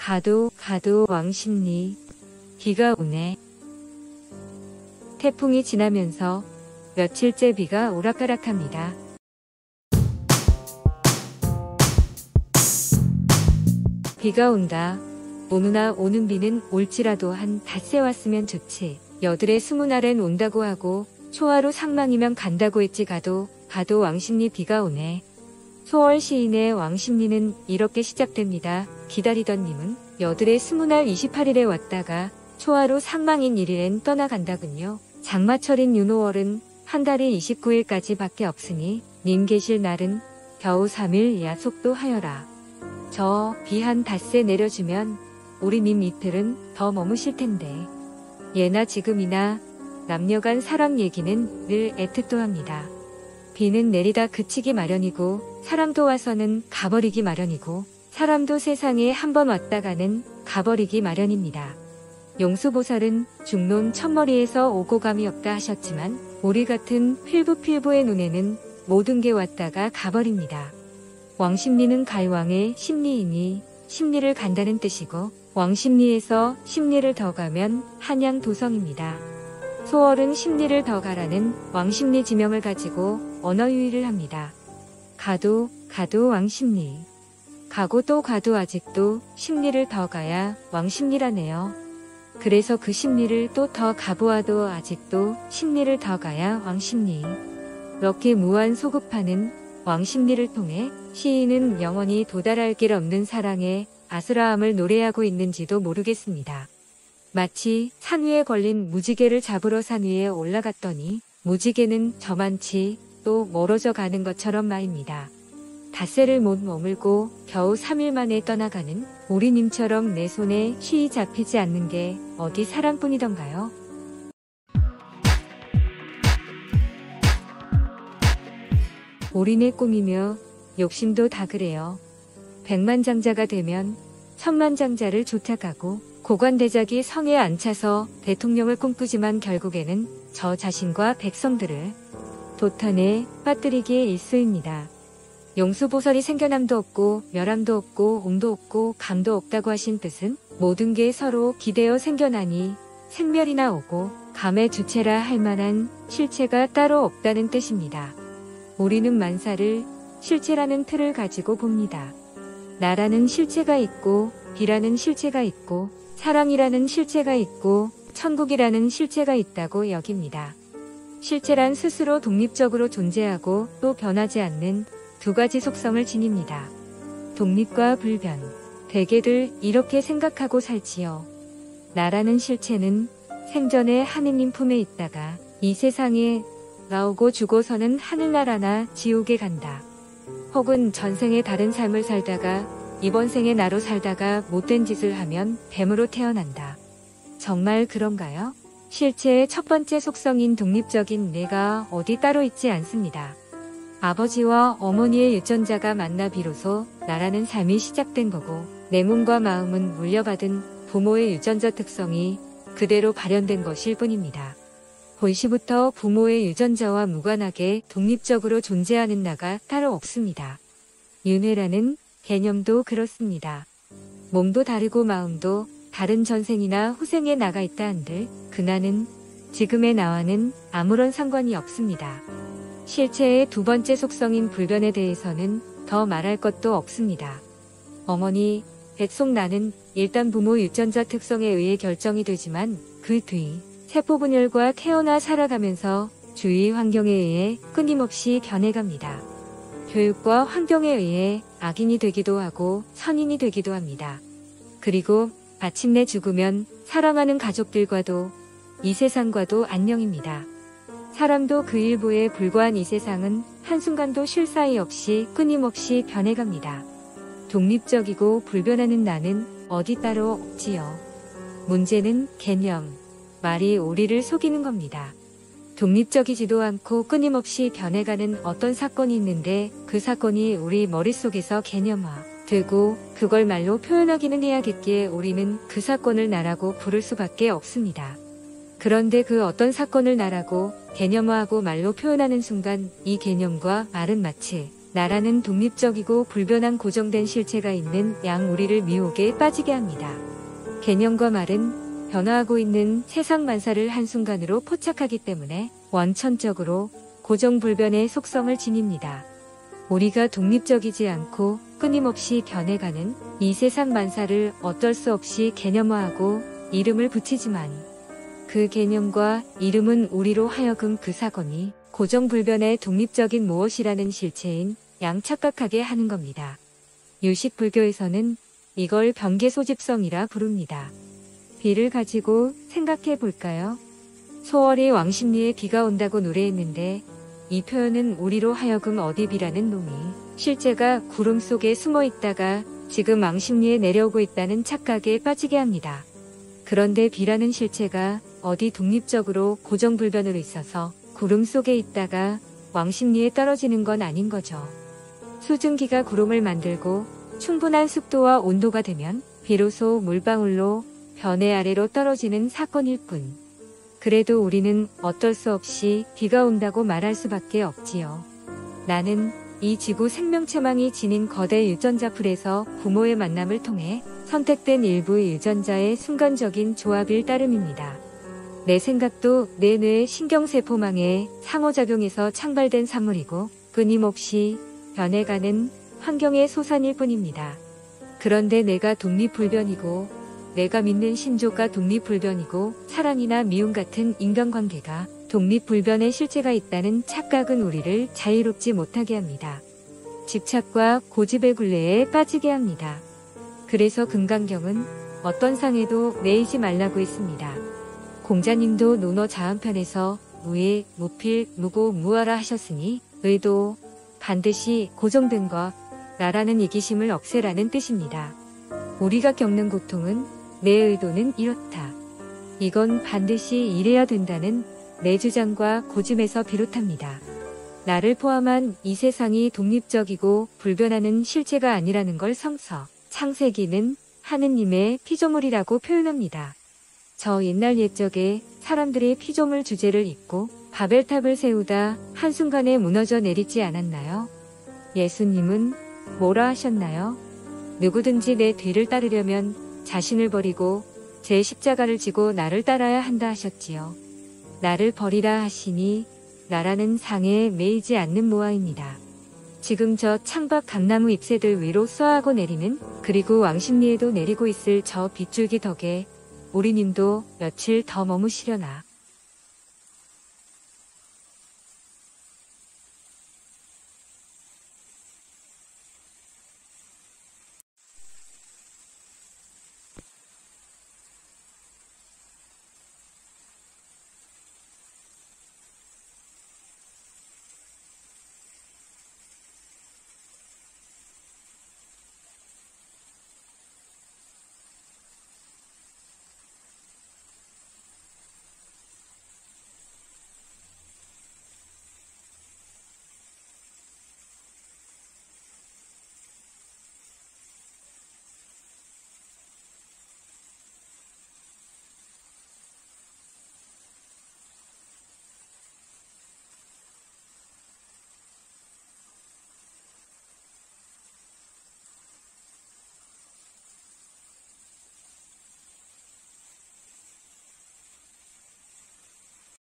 가도 왕십리. 비가 오네. 태풍이 지나면서 며칠째 비가 오락가락합니다. 비가 온다. 오누나 오는 비는 올지라도 한 닷새 왔으면 좋지. 여들의 20알엔 온다고 하고 초하루 상망이면 간다고 했지. 가도 왕십리. 비가 오네. 소월 시인의 왕십리는 이렇게 시작됩니다. 기다리던 님은 여들의 20알 28일에 왔다가 초하루 상망인 1일엔 떠나간다군요. 장마철인 윤오월은 한 달이 29일까지 밖에 없으니 님 계실 날은 겨우 3일 야속도 하여라. 저 비 한 닷새 내려주면 우리 님 이틀은 더 머무실 텐데. 예나 지금이나 남녀간 사랑 얘기는 늘 애틋도합니다. 비는 내리다 그치기 마련이고 사랑도 와서는 가버리기 마련이고 사람도 세상에 한 번 왔다가는 가버리기 마련입니다. 용수보살은 중론 첫머리에서 오고 감이 없다 하셨지만 우리 같은 필부필부의 눈에는 모든 게 왔다가 가버립니다. 왕십리는 갈왕의 십리이니 십리를 간다는 뜻이고 왕십리에서 십리를 더 가면 한양도성입니다. 소월은 십리를 더 가라는 왕십리 지명을 가지고 언어유희를 합니다. 가도 왕십리. 가고 또 가도 아직도 십리를 더 가야 왕십리라네요. 그래서 그 십리를 또 더 가보아도 아직도 십리를 더 가야 왕십리. 이렇게 무한 소급하는 왕십리를 통해 시인은 영원히 도달할 길 없는 사랑의 아스라함을 노래하고 있는지도 모르겠습니다. 마치 산 위에 걸린 무지개를 잡으러 산 위에 올라갔더니 무지개는 저만치 또 멀어져 가는 것처럼 말입니다. 닷새를 못 머물고 겨우 3일 만에 떠나가는 우리님처럼 내 손에 쉬이 잡히지 않는 게 어디 사랑뿐이던가요? 올인의 꿈이며 욕심도 다 그래요. 백만장자가 되면 천만장자를 쫓아가고 고관대작이 성에 앉혀서 대통령을 꿈꾸지만 결국에는 저 자신과 백성들을 도탄에 빠뜨리기에 일쑤입니다. 용수보살이 생겨남도 없고 멸함도 없고 옴도 없고 감도 없다고 하신 뜻은 모든 게 서로 기대어 생겨나니 생멸이나 오고 감의 주체라 할 만한 실체가 따로 없다는 뜻입니다. 우리는 만사를 실체라는 틀을 가지고 봅니다. 나라는 실체가 있고 비라는 실체가 있고 사랑이라는 실체가 있고 천국이라는 실체가 있다고 여깁니다. 실체란 스스로 독립적으로 존재하고 또 변하지 않는 두 가지 속성을 지닙니다. 독립과 불변. 대개들 이렇게 생각하고 살지요. 나라는 실체는 생전에 하느님 품에 있다가 이 세상에 나오고 죽어서는 하늘나라나 지옥에 간다. 혹은 전생에 다른 삶을 살다가 이번 생에 나로 살다가 못된 짓을 하면 뱀으로 태어난다. 정말 그런가요? 실체의 첫 번째 속성인 독립적인 내가 어디 따로 있지 않습니다. 아버지와 어머니의 유전자가 만나 비로소 나라는 삶이 시작된 거고 내 몸과 마음은 물려받은 부모의 유전자 특성이 그대로 발현된 것일 뿐입니다. 본시부터 부모의 유전자와 무관하게 독립적으로 존재하는 나가 따로 없습니다. 윤회라는 개념도 그렇습니다. 몸도 다르고 마음도 다른 전생이나 후생에 나가 있다 한들 그 나는 지금의 나와는 아무런 상관이 없습니다. 실체의 두 번째 속성인 불변에 대해서는 더 말할 것도 없습니다. 어머니, 뱃속 나는 일단 부모 유전자 특성에 의해 결정이 되지만 그 뒤 세포분열과 태어나 살아가면서 주위 환경에 의해 끊임없이 변해갑니다. 교육과 환경에 의해 악인이 되기도 하고 선인이 되기도 합니다. 그리고 마침내 죽으면 사랑하는 가족들과도 이 세상과도 안녕입니다. 사람도 그 일부에 불과한 이 세상은 한순간도 쉴 사이 없이 끊임없이 변해갑니다. 독립적이고 불변하는 나는 어디 따로 없지요. 문제는 개념, 말이 우리를 속이는 겁니다. 독립적이지도 않고 끊임없이 변해가는 어떤 사건이 있는데 그 사건이 우리 머릿속에서 개념화 되고 그걸 말로 표현하기는 해야겠기에 우리는 그 사건을 나라고 부를 수밖에 없습니다. 그런데 그 어떤 사건을 나라고 개념화하고 말로 표현하는 순간 이 개념과 말은 마치 나라는 독립적이고 불변한 고정된 실체가 있는 양 우리를 미혹에 빠지게 합니다. 개념과 말은 변화하고 있는 세상 만사를 한순간으로 포착하기 때문에 원천적으로 고정불변의 속성을 지닙니다. 우리가 독립적이지 않고 끊임없이 변해가는 이 세상 만사를 어쩔 수 없이 개념화하고 이름을 붙이지만 그 개념과 이름은 우리로 하여금 그 사건이 고정불변의 독립적인 무엇이라는 실체인 양 착각하게 하는 겁니다. 유식불교에서는 이걸 변개소집성이라 부릅니다. 비를 가지고 생각해 볼까요? 소월이 왕십리에 비가 온다고 노래했는데 이 표현은 우리로 하여금 어디 비라는 놈이 실제가 구름 속에 숨어 있다가 지금 왕십리에 내려오고 있다는 착각에 빠지게 합니다. 그런데 비라는 실체가 어디 독립적으로 고정불변으로 있어서 구름 속에 있다가 왕십리에 떨어지는 건 아닌 거죠. 수증기가 구름을 만들고 충분한 습도와 온도가 되면 비로소 물방울로 변해 아래로 떨어지는 사건일 뿐. 그래도 우리는 어쩔 수 없이 비가 온다고 말할 수밖에 없지요. 나는 이 지구 생명체망이 지닌 거대 유전자풀에서 부모의 만남을 통해 선택된 일부의 유전자의 순간적인 조합일 따름입니다. 내 생각도 내 뇌의 신경세포망에 상호작용해서 창발된 산물이고 끊임없이 변해가는 환경의 소산일 뿐입니다. 그런데 내가 독립불변이고 내가 믿는 신조가 독립불변이고 사랑이나 미움 같은 인간관계가 독립불변의 실체가 있다는 착각은 우리를 자유롭지 못하게 합니다. 집착과 고집의 굴레에 빠지게 합니다. 그래서 금강경은 어떤 상에도 매이지 말라고 했습니다. 공자님도 논어 자한편에서 무예, 무필, 무고, 무하라 하셨으니 의도 반드시 고정된 것, 나라는 이기심을 없애라는 뜻입니다. 우리가 겪는 고통은 내 의도는 이렇다. 이건 반드시 이래야 된다는 내 주장과 고집에서 비롯합니다. 나를 포함한 이 세상이 독립적이고 불변하는 실체가 아니라는 걸 성서, 창세기는 하느님의 피조물이라고 표현합니다. 저 옛날 옛적에 사람들이 피조물 주제를 잊고 바벨탑을 세우다 한순간에 무너져 내리지 않았나요? 예수님은 뭐라 하셨나요? 누구든지 내 뒤를 따르려면 자신을 버리고 제 십자가를 지고 나를 따라야 한다 하셨지요. 나를 버리라 하시니 나라는 상에 매이지 않는 모아입니다. 지금 저 창밖 감나무 잎새들 위로 쏘하고 내리는 그리고 왕십리에도 내리고 있을 저 빗줄기 덕에 우리님도 며칠 더 머무시려나.